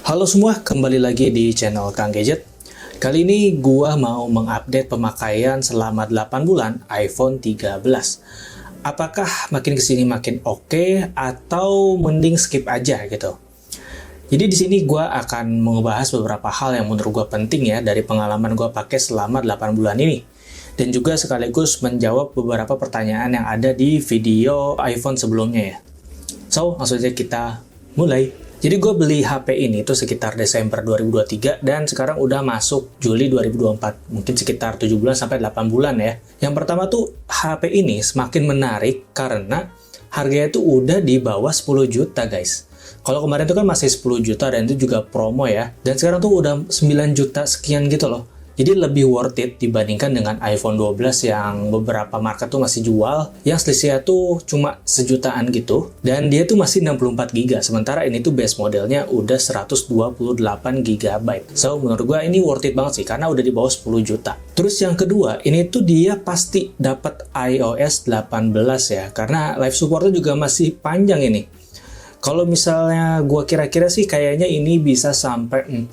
Halo semua, kembali lagi di channel Kang Gadget. Kali ini gua mau mengupdate pemakaian selama 8 bulan iPhone 13. Apakah makin kesini makin oke atau mending skip aja gitu? Jadi di sini gua akan membahas beberapa hal yang menurut gua penting ya dari pengalaman gua pakai selama 8 bulan ini. Dan juga sekaligus menjawab beberapa pertanyaan yang ada di video iPhone sebelumnya ya. So, langsung aja kita mulai. Jadi gue beli HP ini tuh sekitar Desember 2023 dan sekarang udah masuk Juli 2024. Mungkin sekitar 7 bulan sampai 8 bulan ya. Yang pertama tuh HP ini semakin menarik karena harganya tuh udah di bawah 10 juta guys. Kalau kemarin tuh kan masih 10 juta dan itu juga promo ya. Dan sekarang tuh udah 9 juta sekian gitu loh. Jadi lebih worth it dibandingkan dengan iPhone 12 yang beberapa market tuh masih jual, yang selisihnya tuh cuma sejutaan gitu, dan dia tuh masih 64 GB, sementara ini tuh base modelnya udah 128 GB. So, menurut gua ini worth it banget sih, karena udah di bawah 10 juta. Terus yang kedua, ini tuh dia pasti dapat iOS 18 ya, karena live supportnya juga masih panjang ini. Kalau misalnya gua kira-kira sih kayaknya ini bisa sampai 4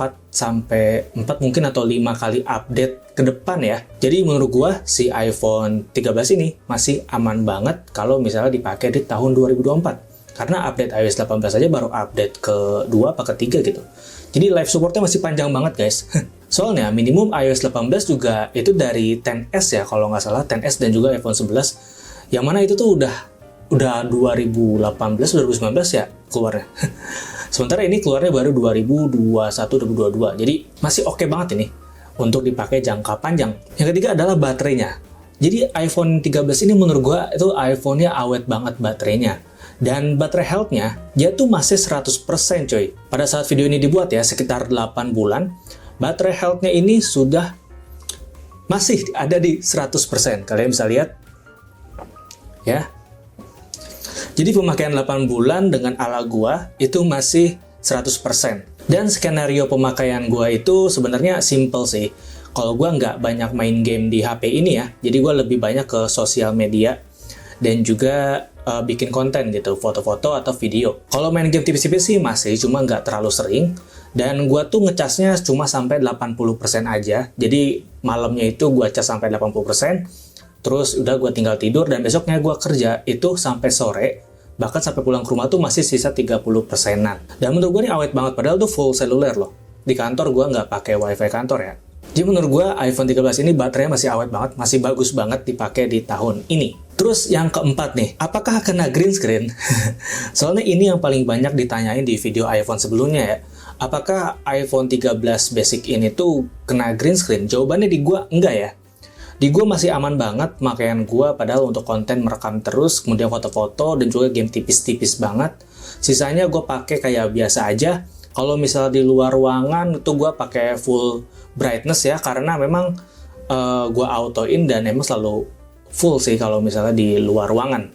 mungkin atau 5 kali update ke depan ya. Jadi menurut gua si iPhone 13 ini masih aman banget kalau misalnya dipakai di tahun 2024. Karena update iOS 18 aja baru update ke-2 apa ke-3 gitu. Jadi live supportnya masih panjang banget guys. Soalnya minimum iOS 18 juga itu dari XS ya kalau nggak salah, XS dan juga iPhone 11. Yang mana itu tuh udah 2018-2019 ya keluarnya. Sementara ini keluarnya baru 2021-2022. Jadi masih oke banget ini untuk dipakai jangka panjang. Yang ketiga adalah baterainya. Jadi iPhone 13 ini menurut gua itu iPhone-nya awet banget baterainya. Dan baterai health-nya dia tuh masih 100% coy. Pada saat video ini dibuat ya sekitar 8 bulan, baterai health-nya ini sudah masih ada di 100%. Kalian bisa lihat ya. Jadi pemakaian 8 bulan dengan ala gua itu masih 100%. Dan skenario pemakaian gua itu sebenarnya simple sih. Kalau gua nggak banyak main game di HP ini ya, jadi gua lebih banyak ke sosial media dan juga bikin konten gitu, foto-foto atau video. Kalau main game tipis-tipis sih masih, cuma nggak terlalu sering. Dan gua tuh ngecasnya cuma sampai 80% aja. Jadi malamnya itu gua cas sampai 80%. Terus udah gue tinggal tidur dan besoknya gue kerja itu sampai sore, bahkan sampai pulang ke rumah tuh masih sisa 30%-an. Dan menurut gue ini awet banget, padahal tuh full seluler loh. Di kantor gue nggak pakai wifi kantor ya. Jadi menurut gue iPhone 13 ini baterainya masih awet banget, masih bagus banget dipakai di tahun ini. Terus yang keempat nih, apakah kena green screen? Soalnya ini yang paling banyak ditanyain di video iPhone sebelumnya ya. Apakah iPhone 13 basic ini tuh kena green screen? Jawabannya di gue enggak ya. Di gue masih aman banget pemakaian gue, padahal untuk konten merekam terus, kemudian foto-foto dan juga game tipis-tipis banget. Sisanya gue pakai kayak biasa aja. Kalau misalnya di luar ruangan itu gue pakai full brightness ya, karena memang gue autoin dan emang selalu full sih kalau misalnya di luar ruangan.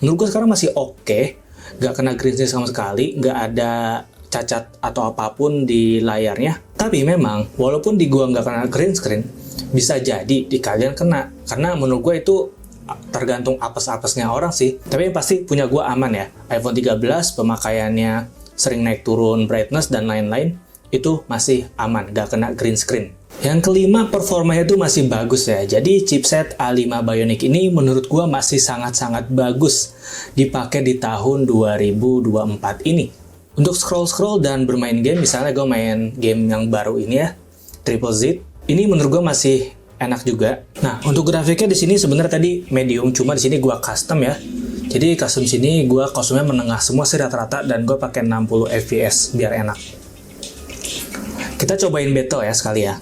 Menurut gue sekarang masih oke, gak kena green screen sama sekali, gak ada cacat atau apapun di layarnya. Tapi memang walaupun di gue gak kena green screen, bisa jadi di kalian kena, karena menurut gue itu tergantung apes-apesnya orang sih. Tapi yang pasti punya gue aman ya. iPhone 13 pemakaiannya sering naik turun brightness dan lain-lain, itu masih aman, gak kena green screen. Yang kelima, performanya itu masih bagus ya. Jadi chipset A5 Bionic ini menurut gue masih sangat-sangat bagus dipakai di tahun 2024 ini. Untuk scroll-scroll dan bermain game, misalnya gue main game yang baru ini ya, Triple Z, ini menurut gue masih enak juga. Nah, untuk grafiknya di sini sebenarnya tadi medium, cuma di sini gue custom ya. Jadi custom sini gue kostumnya menengah semua sih rata-rata, dan gue pakai 60 fps biar enak. Kita cobain battle ya sekali ya.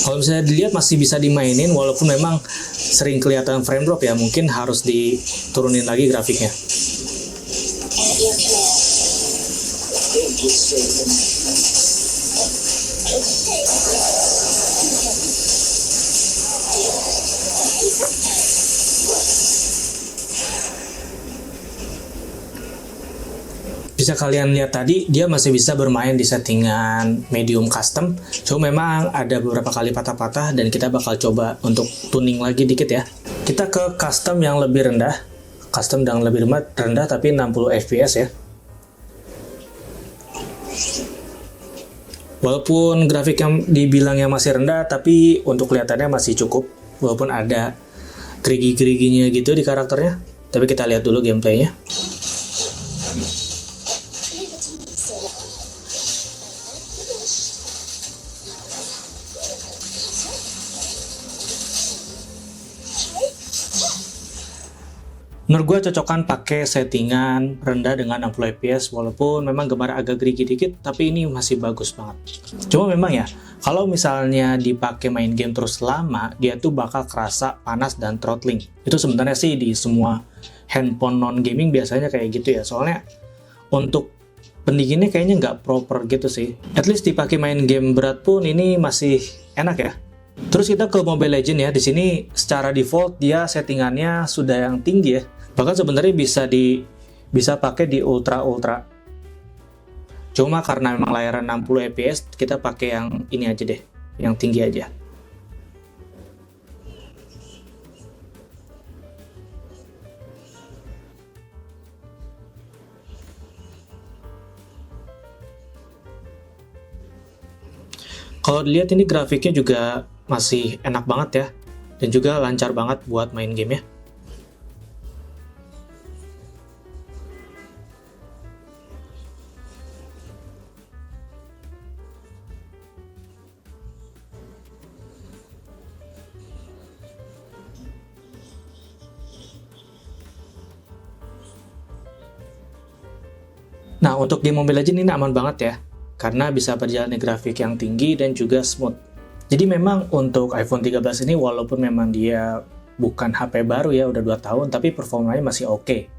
Kalau misalnya dilihat masih bisa dimainin, walaupun memang sering kelihatan frame drop ya, mungkin harus diturunin lagi grafiknya. Bisa kalian lihat tadi, dia masih bisa bermain di settingan medium custom. Cuma memang ada beberapa kali patah-patah dan kita bakal coba untuk tuning lagi dikit ya. Kita ke custom yang lebih rendah. Custom yang lebih rendah tapi 60 fps ya. Walaupun grafik yang dibilangnya masih rendah, tapi untuk kelihatannya masih cukup. Walaupun ada gerigi-geriginya gitu di karakternya. Tapi kita lihat dulu gameplaynya. Menurut gue cocokan pakai settingan rendah dengan 60 fps, walaupun memang gambar agak gerigi dikit, tapi ini masih bagus banget. Cuma memang ya, kalau misalnya dipakai main game terus lama, dia tuh bakal kerasa panas dan throttling. Itu sebenarnya sih di semua handphone non-gaming biasanya kayak gitu ya, soalnya untuk pendinginnya kayaknya nggak proper gitu sih. At least dipakai main game berat pun ini masih enak ya. Terus kita ke Mobile Legends ya, di sini secara default dia settingannya sudah yang tinggi ya. Bahkan sebenarnya bisa pakai di ultra. Cuma karena memang layaran 60 fps, kita pakai yang ini aja deh, yang tinggi aja. Kalau dilihat ini grafiknya juga masih enak banget ya, dan juga lancar banget buat main game ya. Nah, untuk game Mobile Legends ini aman banget ya, karena bisa berjalan di grafik yang tinggi dan juga smooth. Jadi memang untuk iPhone 13 ini walaupun memang dia bukan HP baru ya, udah 2 tahun, tapi performanya masih oke.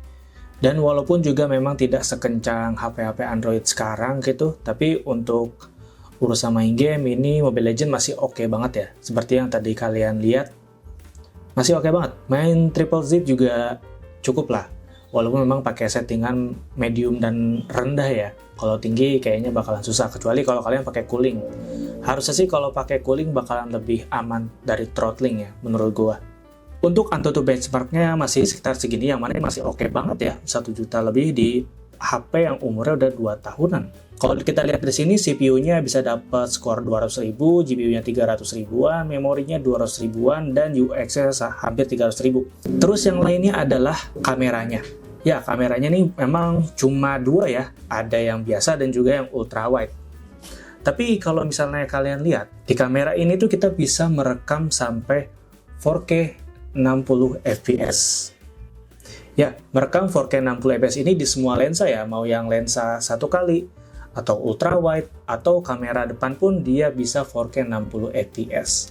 Dan walaupun juga memang tidak sekencang HP-HP Android sekarang gitu, tapi untuk urusan main game ini Mobile Legends masih oke banget ya. Seperti yang tadi kalian lihat, masih oke banget. Main Triple Z juga cukup lah. Walaupun memang pakai settingan medium dan rendah ya. Kalau tinggi kayaknya bakalan susah, kecuali kalau kalian pakai cooling. Harusnya sih kalau pakai cooling bakalan lebih aman dari throttling ya, menurut gua. Untuk Antutu benchmarknya masih sekitar segini, yang mana masih oke banget ya. 1 juta lebih di HP yang umurnya udah 2 tahunan. Kalau kita lihat di sini, CPU-nya bisa dapat skor 200.000, GPU-nya 300 ribuan, memorinya 200 ribuan, dan UX-nya hampir 300 ribu. Terus yang lainnya adalah kameranya. Ya, kameranya nih memang cuma 2 ya, ada yang biasa dan juga yang ultra wide. Tapi kalau misalnya kalian lihat, di kamera ini tuh kita bisa merekam sampai 4K 60 fps. Ya, merekam 4K 60 fps ini di semua lensa ya, mau yang lensa 1 kali, atau ultra wide, atau kamera depan pun dia bisa 4K 60 fps.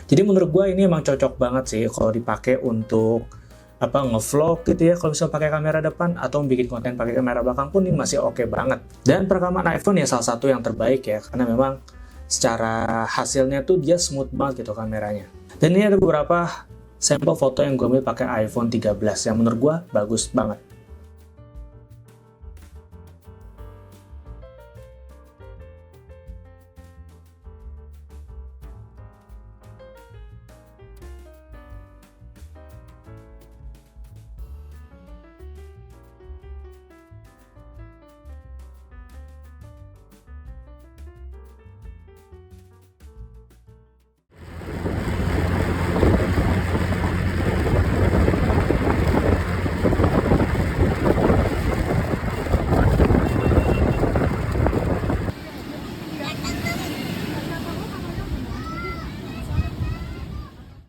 Jadi menurut gue ini emang cocok banget sih kalau dipakai untuk ngevlog gitu ya, kalau bisa pakai kamera depan, atau bikin konten pakai kamera belakang pun ini masih oke banget. Dan perekaman iPhone ya salah satu yang terbaik ya, karena memang secara hasilnya tuh dia smooth banget gitu kameranya. Dan ini ada beberapa sampel foto yang gue ambil pakai iPhone 13 yang menurut gue bagus banget.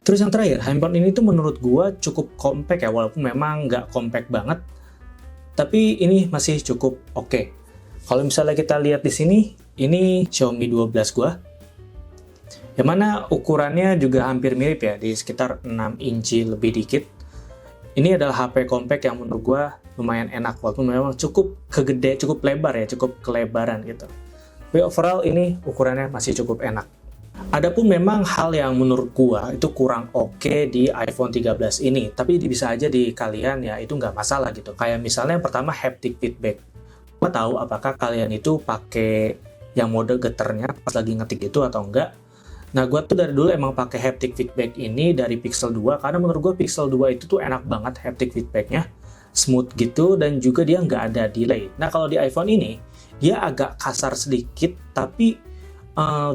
Terus yang terakhir, handphone ini tuh menurut gua cukup compact ya, walaupun memang nggak compact banget, tapi ini masih cukup oke. Kalau misalnya kita lihat di sini, ini Xiaomi 12 gua, yang mana ukurannya juga hampir mirip ya, di sekitar 6 inci lebih dikit. Ini adalah HP compact yang menurut gua lumayan enak, walaupun memang cukup lebar ya, cukup kelebaran gitu. Tapi overall ini ukurannya masih cukup enak. Adapun memang hal yang menurut gua itu kurang oke di iPhone 13 ini, tapi bisa aja di kalian ya itu nggak masalah gitu. Kayak misalnya yang pertama haptic feedback. Gua tahu apakah kalian itu pakai yang mode getarnya pas lagi ngetik itu atau enggak. Nah, gua tuh dari dulu emang pakai haptic feedback ini dari Pixel 2 karena menurut gua Pixel 2 itu tuh enak banget haptic feedbacknya, smooth gitu dan juga dia nggak ada delay. Nah, kalau di iPhone ini dia agak kasar sedikit, tapi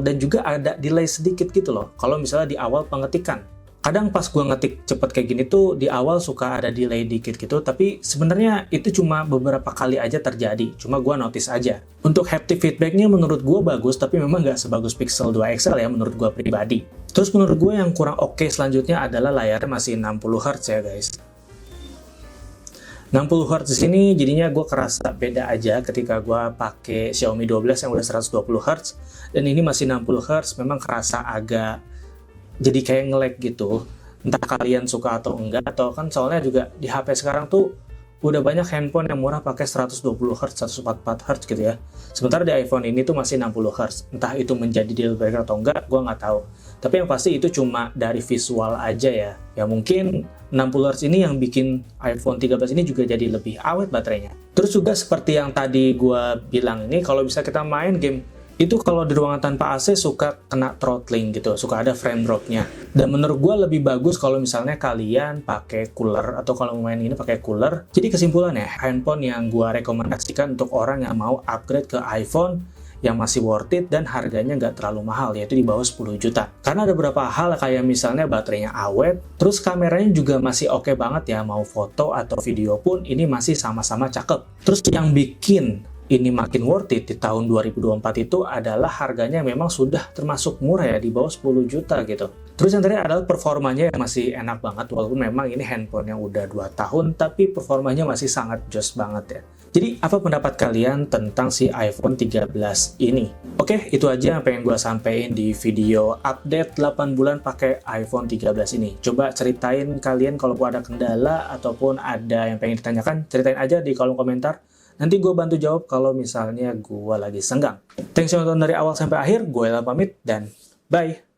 dan juga ada delay sedikit gitu loh. Kalau misalnya di awal pengetikan, kadang pas gue ngetik cepet kayak gini tuh di awal suka ada delay dikit gitu, tapi sebenarnya itu cuma beberapa kali aja terjadi, cuma gue notice aja. Untuk haptic feedbacknya menurut gue bagus, tapi memang nggak sebagus Pixel 2 XL ya menurut gue pribadi. Terus menurut gue yang kurang oke selanjutnya adalah layarnya masih 60Hz ya guys. 60Hz di sini jadinya gue kerasa beda aja ketika gue pakai Xiaomi 12 yang udah 120Hz, dan ini masih 60Hz, memang kerasa agak jadi kayak nge-lag gitu. Entah kalian suka atau enggak, atau kan soalnya juga di HP sekarang tuh udah banyak handphone yang murah pakai 120Hz, 144Hz gitu ya. Sementara di iPhone ini tuh masih 60Hz. Entah itu menjadi deal breaker atau enggak, gue nggak tahu. Tapi yang pasti itu cuma dari visual aja ya. Ya mungkin 60Hz ini yang bikin iPhone 13 ini juga jadi lebih awet baterainya. Terus juga seperti yang tadi gue bilang ini, kalau bisa kita main game, itu kalau di ruangan tanpa AC suka kena throttling gitu, suka ada frame drop-nya. Dan menurut gue lebih bagus kalau misalnya kalian pakai cooler, atau kalau main ini pakai cooler. Jadi kesimpulannya, handphone yang gue rekomendasikan untuk orang yang mau upgrade ke iPhone yang masih worth it dan harganya nggak terlalu mahal, yaitu di bawah 10 juta. Karena ada beberapa hal kayak misalnya baterainya awet, terus kameranya juga masih oke banget ya, mau foto atau video pun ini masih sama-sama cakep. Terus yang bikin ini makin worth it di tahun 2024 itu adalah harganya memang sudah termasuk murah ya, di bawah 10 juta gitu. Terus yang terakhir adalah performanya yang masih enak banget, walaupun memang ini handphone yang udah 2 tahun, tapi performanya masih sangat jos banget ya. Jadi apa pendapat kalian tentang si iPhone 13 ini? Oke, itu aja yang pengen gue sampein di video update 8 bulan pakai iPhone 13 ini. Coba ceritain kalian kalau ada kendala ataupun ada yang pengen ditanyakan, ceritain aja di kolom komentar. Nanti gue bantu jawab kalau misalnya gue lagi senggang. Thanks yang nonton dari awal sampai akhir, gue Ilham pamit dan bye!